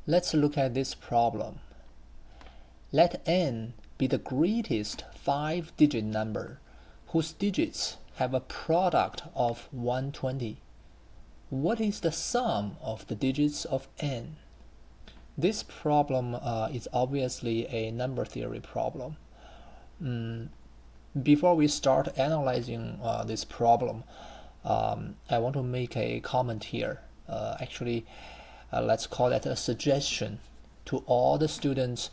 Let's look at this problem. Let n be the greatest 5-digit number whose digits have a product of 120. What is the sum of the digits of n? This problem is obviously a number theory problem. Before we start analyzing this problem, I want to make a comment here. Let's call that a suggestion to all the students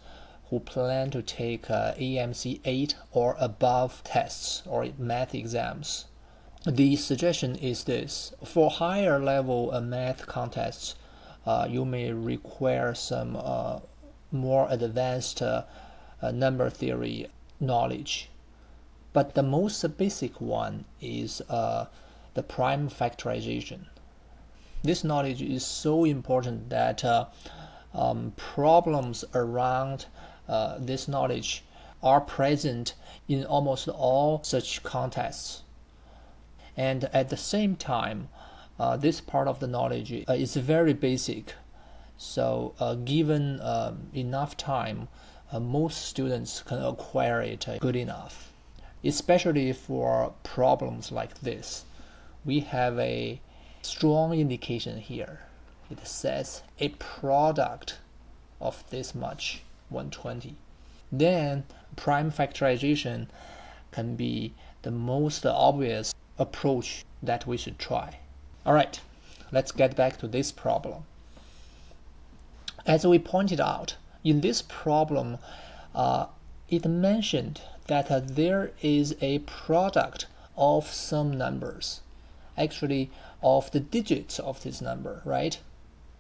who plan to take AMC8 or above tests or math exams. The suggestion is this: for higher level math contests, you may require some more advanced number theory knowledge. But the most basic one is the prime factorization. This knowledge is so important that problems around this knowledge are present in almost all such contests. And at the same time, this part of the knowledge is very basic. So given enough time, most students can acquire it good enough. Especially for problems like this, we have a strong indication here. It says a product of this much, 120. Then prime factorization can be the most obvious approach that we should try. All right, let's get back to this problem. As we pointed out, in this problem, it mentioned that there is a product of some numbers, actually of the digits of this number, right?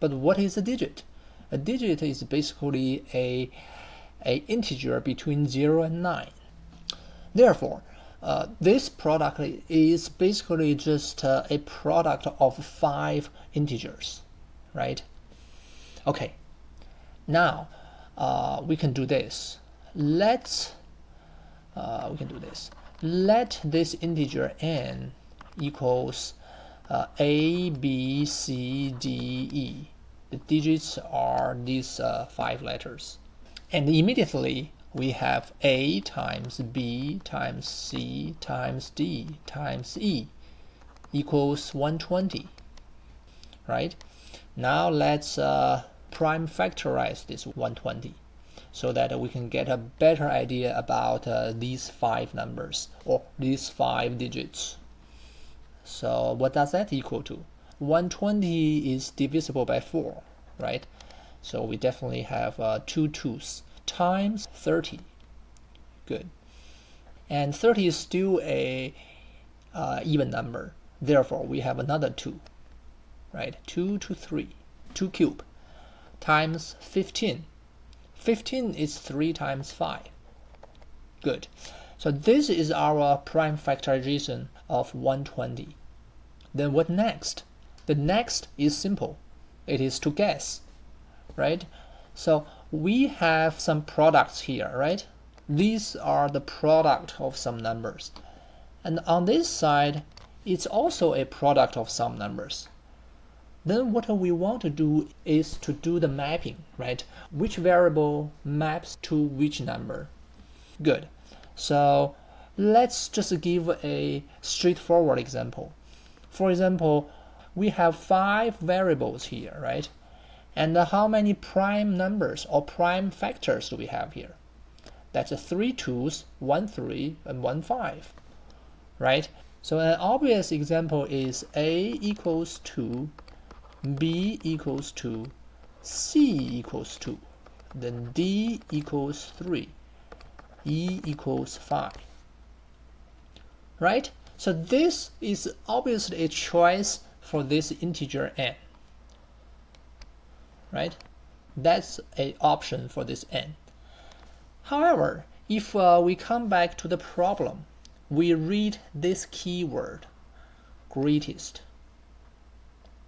But what is a digit? A digit is basically a integer between 0 and 9. Therefore, this product is basically just a product of 5 integers, right? Okay, now we can do this. Let this integer n equals a, b, c, d, e. The digits are these 5 letters. And immediately we have a times b times c times d times e equals 120, right? Now let's prime factorize this 120 so that we can get a better idea about these 5 numbers or these 5 digits. So what does that equal to? 120 is divisible by 4, right? So we definitely have 2 2's times 30. Good. And 30 is still a even number. Therefore, we have another 2, right? 2 to 3, 2 cubed times 15. 15 is 3 times 5. Good. So this is our prime factorization of 120. Then what next? The next is simple. It is to guess, right? So we have some products here, right? These are the product of some numbers. And on this side, it's also a product of some numbers. Then what we want to do is to do the mapping, right? Which variable maps to which number? Good. So let's just give a straightforward example. For example, we have 5 variables here, right? And how many prime numbers or prime factors do we have here? That's 3 2's, 1 3, and 1 5, right? So an obvious example is A equals 2, B equals 2, C equals 2, then D equals 3, E equals 5, right? So this is obviously a choice for this integer n, right? That's an option for this n. However, if we come back to the problem, we read this keyword, greatest.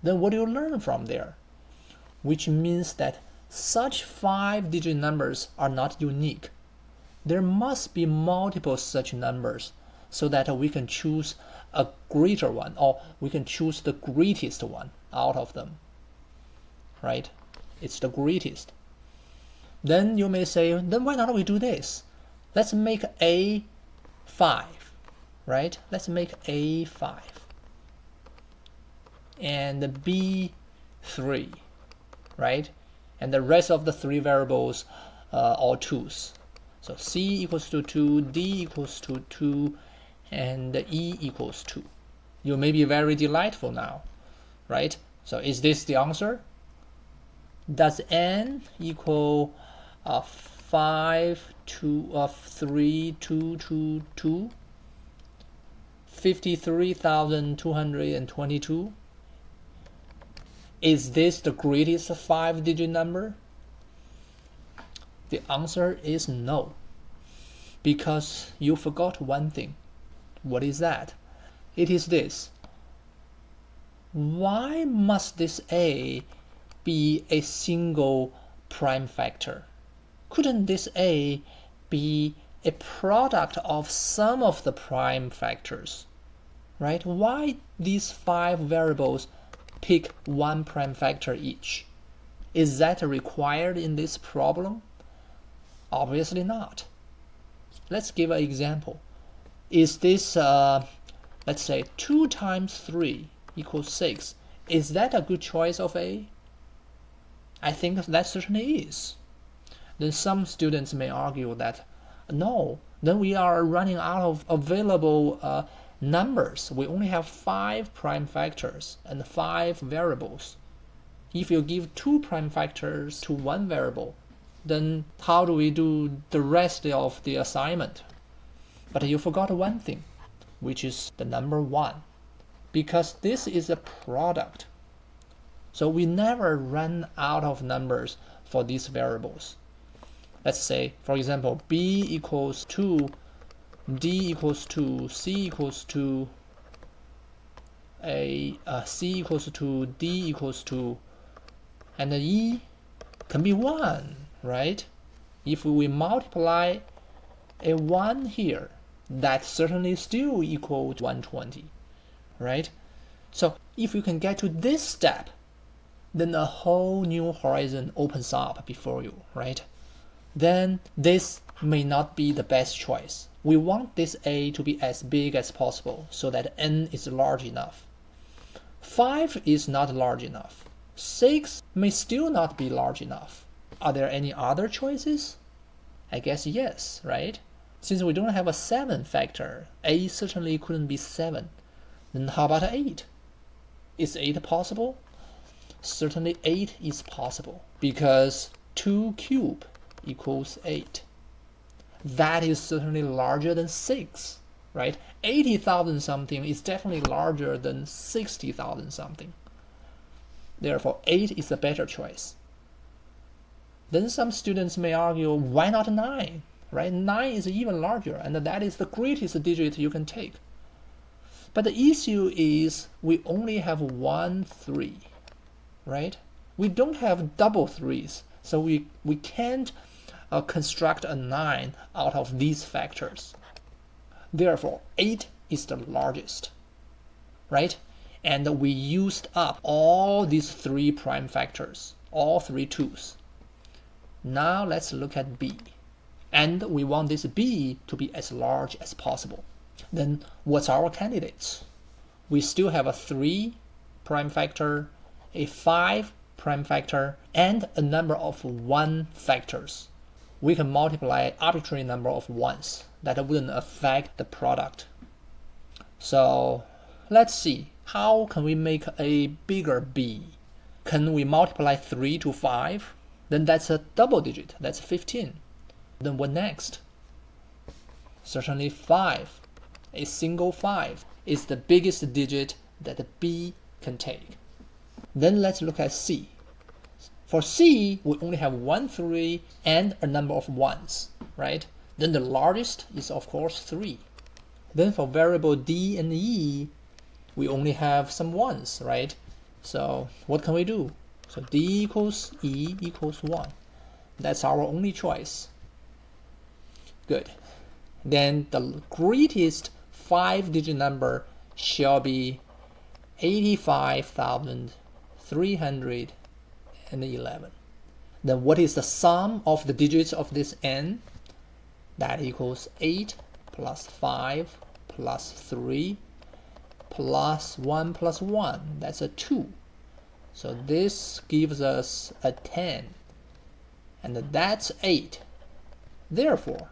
Then what do you learn from there? Which means that such 5-digit numbers are not unique. There must be multiple such numbers so that we can choose a greater one, or we can choose the greatest one out of them, right? It's the greatest. Then you may say, then why not we do this? Let's make A 5, right? Let's make A 5 and B 3, right? And the rest of the three variables are 2's. So C equals to 2, D equals to 2, and E equals 2. You may be very delightful now, right? So is this the answer? Does N equal 5, 2, 3, 2, 2, 2? 53,222? Is this the greatest 5-digit number? The answer is no, because you forgot one thing. What is that? It is this. Why must this A be a single prime factor? Couldn't this A be a product of some of the prime factors? Right? Why these 5 variables pick one prime factor each? Is that required in this problem? Obviously not. Let's give an example. Is this, let's say, 2 times 3 equals 6. Is that a good choice of A? I think that certainly is. Then some students may argue that, no, then we are running out of available numbers. We only have 5 prime factors and 5 variables. If you give 2 prime factors to one variable, then how do we do the rest of the assignment? But you forgot one thing, which is the number 1, because this is a product. So we never run out of numbers for these variables. Let's say, for example, B equals 2, D equals 2, C equals 2, C equals 2, D equals 2, and the E can be 1, right? If we multiply a 1 here, that certainly still equals 120, right? So if you can get to this step, then a whole new horizon opens up before you, right? Then this may not be the best choice. We want this A to be as big as possible so that N is large enough. 5 is not large enough. 6 may still not be large enough. Are there any other choices? I guess yes, right? Since we don't have a 7 factor, A certainly couldn't be 7. Then how about 8? Is 8 possible? Certainly 8 is possible, because 2 cubed equals 8. That is certainly larger than 6, right? 80,000 something is definitely larger than 60,000 something. Therefore, 8 is a better choice. Then some students may argue, why not 9? Right? 9 is even larger, and that is the greatest digit you can take. But the issue is we only have 1 3, right? We don't have double 3's, so we can't construct a 9 out of these factors. Therefore, 8 is the largest, right? And we used up all these 3 prime factors, all 3 2's. Now let's look at B. And we want this B to be as large as possible. Then what's our candidates? We still have a 3 prime factor, a 5 prime factor, and a number of 1 factors. We can multiply an arbitrary number of 1's. That wouldn't affect the product. So let's see, how can we make a bigger B? Can we multiply 3 to 5? Then that's a double digit, that's 15. Then what next? Certainly 5. A single 5 is the biggest digit that B can take. Then let's look at C. For C, we only have 1 3 and a number of 1's, right? Then the largest is of course 3. Then for variable D and E, we only have some 1's, right? So what can we do? So D equals E equals 1. That's our only choice. Good. Then the greatest 5-digit number shall be 85,311. Then what is the sum of the digits of this n? That equals 8 plus 5 plus 3 plus 1 plus 1. That's a 2. So this gives us a 10. And that's 8. Therefore,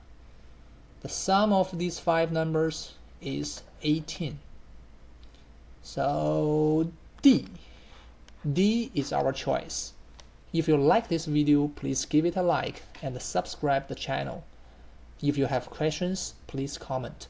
the sum of these 5 numbers is 18. So D is our choice. If you like this video, please give it a like and subscribe the channel. If you have questions, please comment.